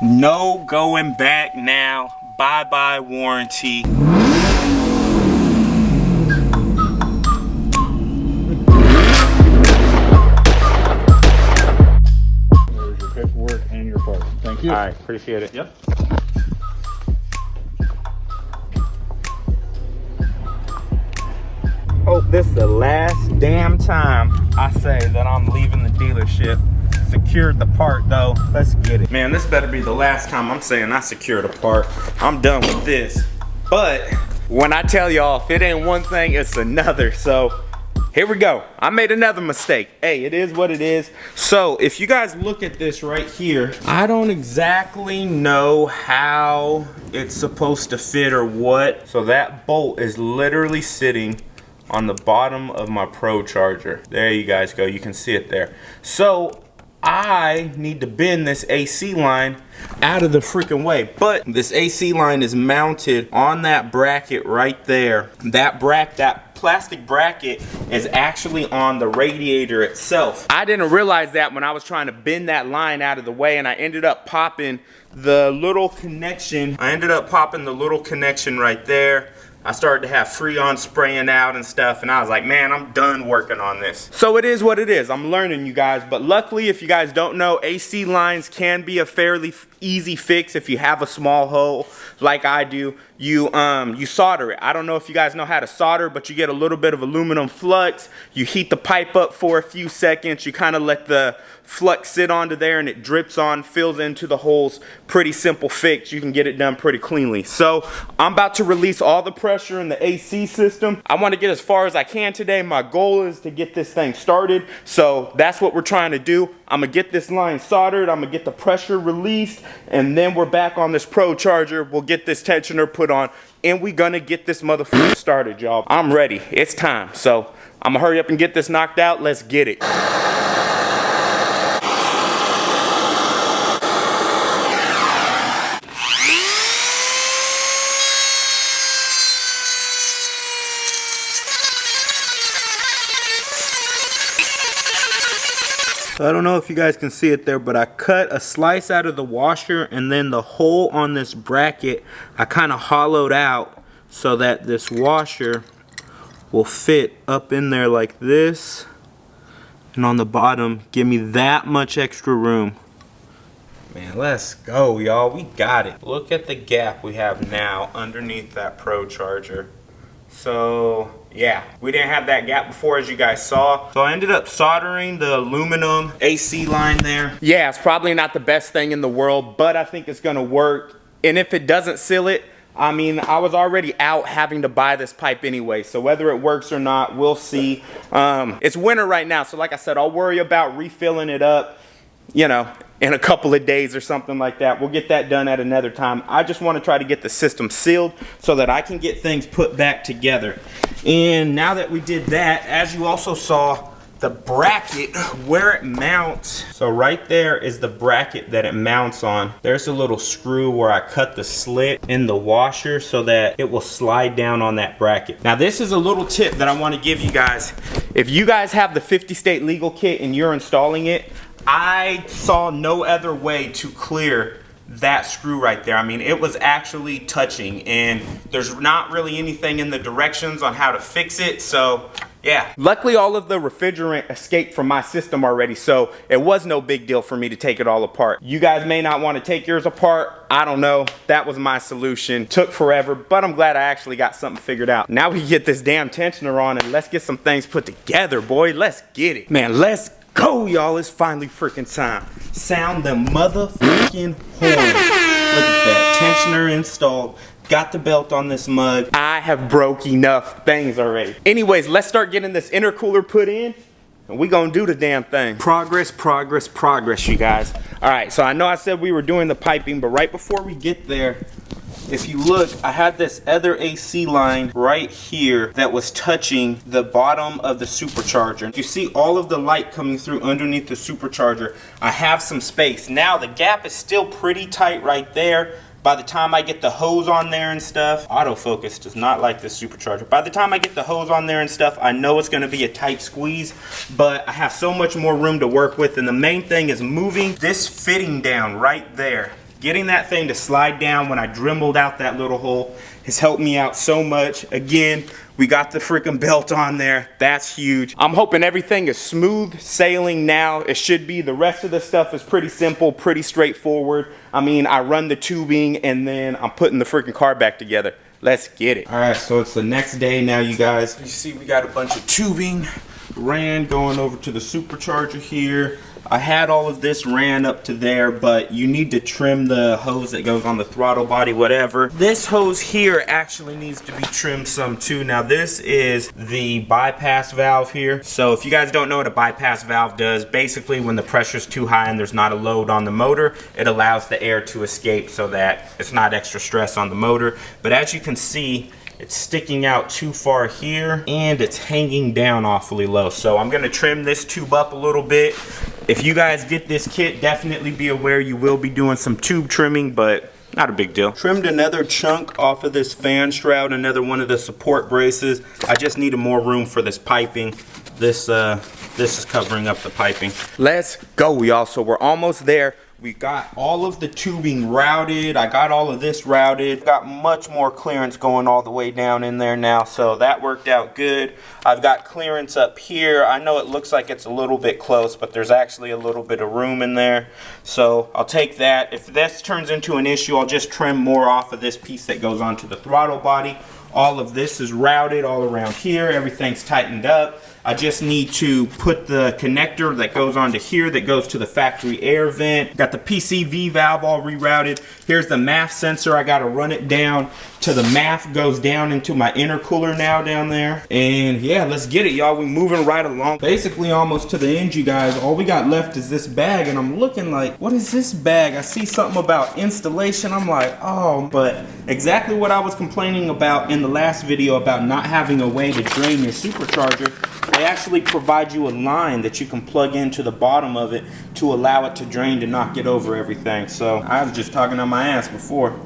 No going back now. Bye-bye warranty. There's your paperwork and your part. Thank you. All right, appreciate it. Yep. Hope this is the last damn time I say that I'm leaving the dealership. Secured the part though. Let's get it. Man, this better be the last time I'm saying I secured a part. I'm done with this. But when I tell y'all, if it ain't one thing, it's another. So here we go. I made another mistake. Hey, it is what it is. So if you guys look at this right here, I don't exactly know how it's supposed to fit or what. So that bolt is literally sitting on the bottom of my Procharger. There you guys go. You can see it there. So I need to bend this AC line out of the freaking way. But this AC line is mounted on that bracket right there. That plastic bracket is actually on the radiator itself. I didn't realize that when I was trying to bend that line out of the way, and I ended up popping the little connection. Right there. I started to have Freon spraying out and stuff, and I was like, man, I'm done working on this. So it is what it is. I'm learning, you guys. But luckily, if you guys don't know, AC lines can be a fairly easy fix if you have a small hole like I do. You solder it. I don't know if you guys know how to solder, but you get a little bit of aluminum flux. You heat the pipe up for a few seconds. You kind of let the flux sit onto there and it drips on, fills into the holes. Pretty simple fix. You can get it done pretty cleanly. So I'm about to release all the pressure in the AC system. I want to get as far as I can today. My goal is to get this thing started. So that's what we're trying to do. I'm gonna get this line soldered. I'm gonna get the pressure released, and then we're back on this Procharger. We'll get this tensioner put on, and we're gonna get this motherfucker started, y'all. I'm ready. It's time. So I'm gonna hurry up and get this knocked out. Let's get it. So I don't know if you guys can see it there, but I cut a slice out of the washer, and then the hole on this bracket I kind of hollowed out so that this washer will fit up in there like this, and on the bottom give me that much extra room. Man, let's go, y'all. We got it. Look at the gap we have now underneath that Procharger. So yeah, we didn't have that gap before, as you guys saw. So I ended up soldering the aluminum AC line there. Yeah, it's probably not the best thing in the world, but I think it's gonna work. And if it doesn't seal it, I mean, I was already out having to buy this pipe anyway, so whether it works or not, we'll see. It's winter right now, so like I said, I'll worry about refilling it up, you know, in a couple of days or something like that. We'll get that done at another time. I just want to try to get the system sealed so that I can get things put back together. And now that we did that, as you also saw, the bracket where it mounts. So right there is the bracket that it mounts on. There's a little screw where I cut the slit in the washer so that it will slide down on that bracket. Now this is a little tip that I want to give you guys. If you guys have the 50 state legal kit and you're installing it, I saw no other way to clear that screw right there. I mean, it was actually touching, and there's not really anything in the directions on how to fix it. So yeah, luckily all of the refrigerant escaped from my system already, so it was no big deal for me to take it all apart. You guys may not want to take yours apart. I don't know. That was my solution. Took forever, but I'm glad I actually got something figured out. Now we can get this damn tensioner on and let's get some things put together, boy. Let's get it. Man, let's go, y'all. It's finally freaking time. Sound the motherfucking horns. Look at that. Tensioner installed. Got the belt on this mug. I have broke enough things already. Anyways, let's start getting this intercooler put in, and we gonna do the damn thing. Progress, progress, progress, you guys. All right, so I know I said we were doing the piping, but right before we get there, if you look, I had this other AC line right here that was touching the bottom of the supercharger. You see all of the light coming through underneath the supercharger. I have some space. Now the gap is still pretty tight right there. By the time I get the hose on there and stuff, autofocus does not like this supercharger. By the time I get the hose on there and stuff, I know it's gonna be a tight squeeze, but I have so much more room to work with, and the main thing is moving this fitting down right there. Getting that thing to slide down when I dremeled out that little hole has helped me out so much. Again, we got the freaking belt on there. That's huge. I'm hoping everything is smooth sailing now. It should be. The rest of the stuff is pretty simple, pretty straightforward. I mean, I run the tubing and then I'm putting the freaking car back together. Let's get it. All right, so it's the next day now, you guys. You see we got a bunch of tubing ran going over to the supercharger here. I had all of this ran up to there, but you need to trim the hose that goes on the throttle body, whatever. This hose here actually needs to be trimmed some too. Now this is the bypass valve here. So if you guys don't know what a bypass valve does, basically when the pressure's too high and there's not a load on the motor, it allows the air to escape so that it's not extra stress on the motor. But as you can see, it's sticking out too far here and it's hanging down awfully low. So I'm gonna trim this tube up a little bit. If you guys get this kit, definitely be aware you will be doing some tube trimming, but not a big deal. Trimmed another chunk off of this fan shroud, another one of the support braces. I just needed more room for this piping. This is covering up the piping. Let's go, y'all. So we're almost there. We got all of the tubing routed. I got all of this routed. Got much more clearance going all the way down in there now, so that worked out good. I've got clearance up here. I know it looks like it's a little bit close, but there's actually a little bit of room in there. So I'll take that. If this turns into an issue, I'll just trim more off of this piece that goes onto the throttle body. All of this is routed all around here. Everything's tightened up. I just need to put the connector that goes onto here that goes to the factory air vent. Got the PCV valve all rerouted. Here's the MAF sensor. I got to run it down to the MAF goes down into my intercooler now down there. And yeah, let's get it, y'all. We're moving right along. Basically almost to the end, you guys. All we got left is this bag, and I'm looking like, what is this bag? I see something about installation. I'm like, oh, but exactly what I was complaining about in the last video about not having a way to drain your supercharger. They actually provide you a line that you can plug into the bottom of it to allow it to drain to not get over everything. So I was just talking on my ass before.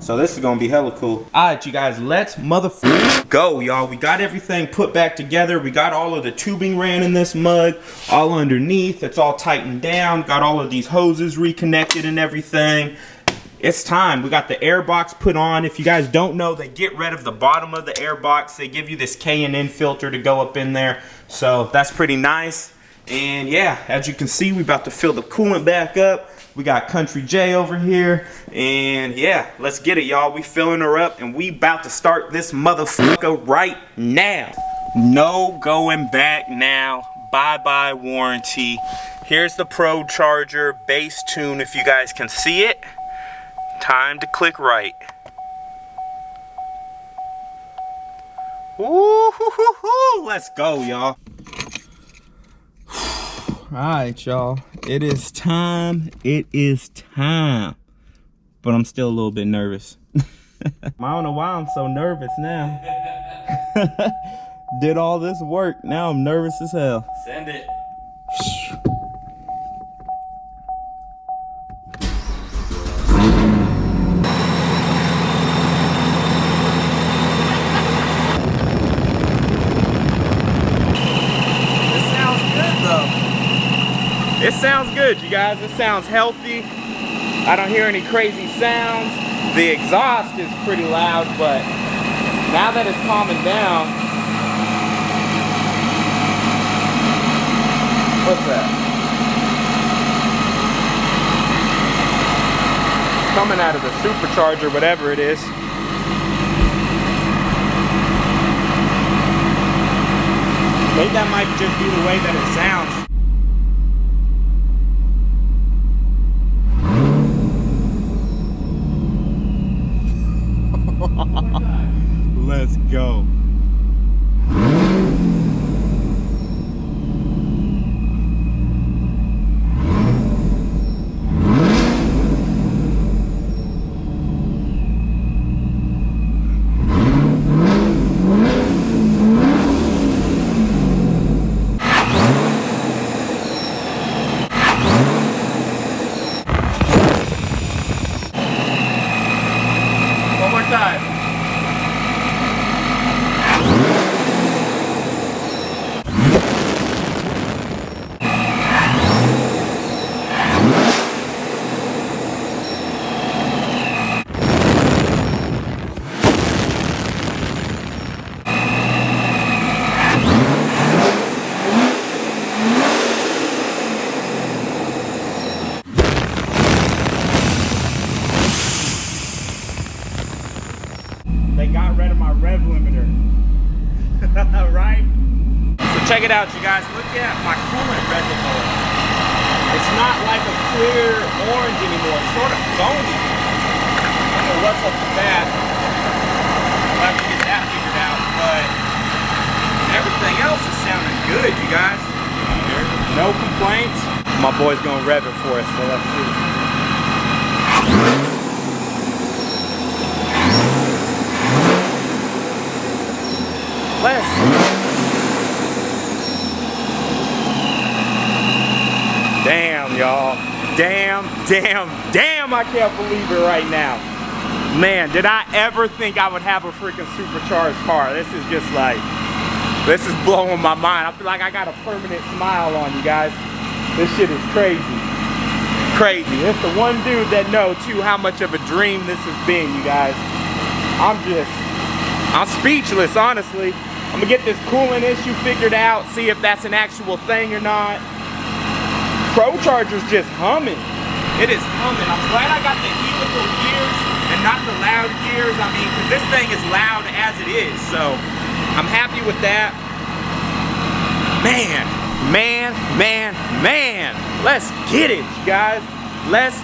So this is gonna be hella cool. Alright, you guys, let's motherfucker go, y'all. We got everything put back together. We got all of the tubing ran in this mug, all underneath. It's all tightened down. Got all of these hoses reconnected and everything. It's time. We got the air box put on. If you guys don't know, they get rid of the bottom of the air box. They give you this K&N filter to go up in there. So that's pretty nice. And yeah, as you can see, we about to fill the coolant back up. We got Country J over here. And yeah, let's get it, y'all. We filling her up and we about to start this motherfucker right now. No going back now. Bye-bye warranty. Here's the Procharger bass tune if you guys can see it. Time to click right. Woo-hoo-hoo-hoo. Let's go, y'all. Alright, y'all. It is time. It is time. But I'm still a little bit nervous. I don't know why I'm so nervous now. Did all this work. Now I'm nervous as hell. Send it. It sounds good, you guys. It sounds healthy. I don't hear any crazy sounds. The exhaust is pretty loud, but now that it's calming down. What's that? Coming out of the supercharger, whatever it is. Maybe that might just be the way that it sounds. Let's go. One more time. they got rid of my rev limiter. Right? So check it out, you guys. Look at my coolant reservoir. It's not like a clear orange anymore. It's sort of foamy. I don't know what's up with that. We'll have to get that figured out, but everything else is sounding good, you guys. No complaints. My boy's gonna rev it for us, so let's see. Damn, y'all. Damn, I can't believe it right now. Man, did I ever think I would have a freaking supercharged car? This is just like, this is blowing my mind. I feel like I got a permanent smile on, you guys. This shit is crazy. Crazy. It's the one dude that knows too how much of a dream this has been, you guys. I'm speechless, honestly. I'm gonna get this coolant issue figured out, see if that's an actual thing or not. Procharger's just humming. It is humming. I'm glad I got the helical gears and not the loud gears. I mean, because this thing is loud as it is, so I'm happy with that. Man. Let's get it, you guys. Let's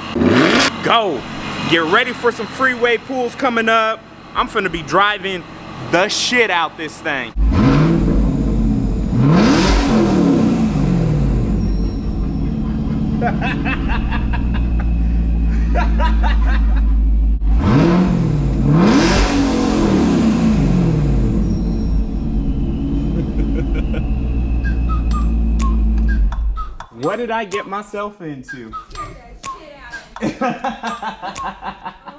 go. Get ready for some freeway pulls coming up. I'm finna be driving the shit out this thing. What did I get myself into? Scared the shit out of me.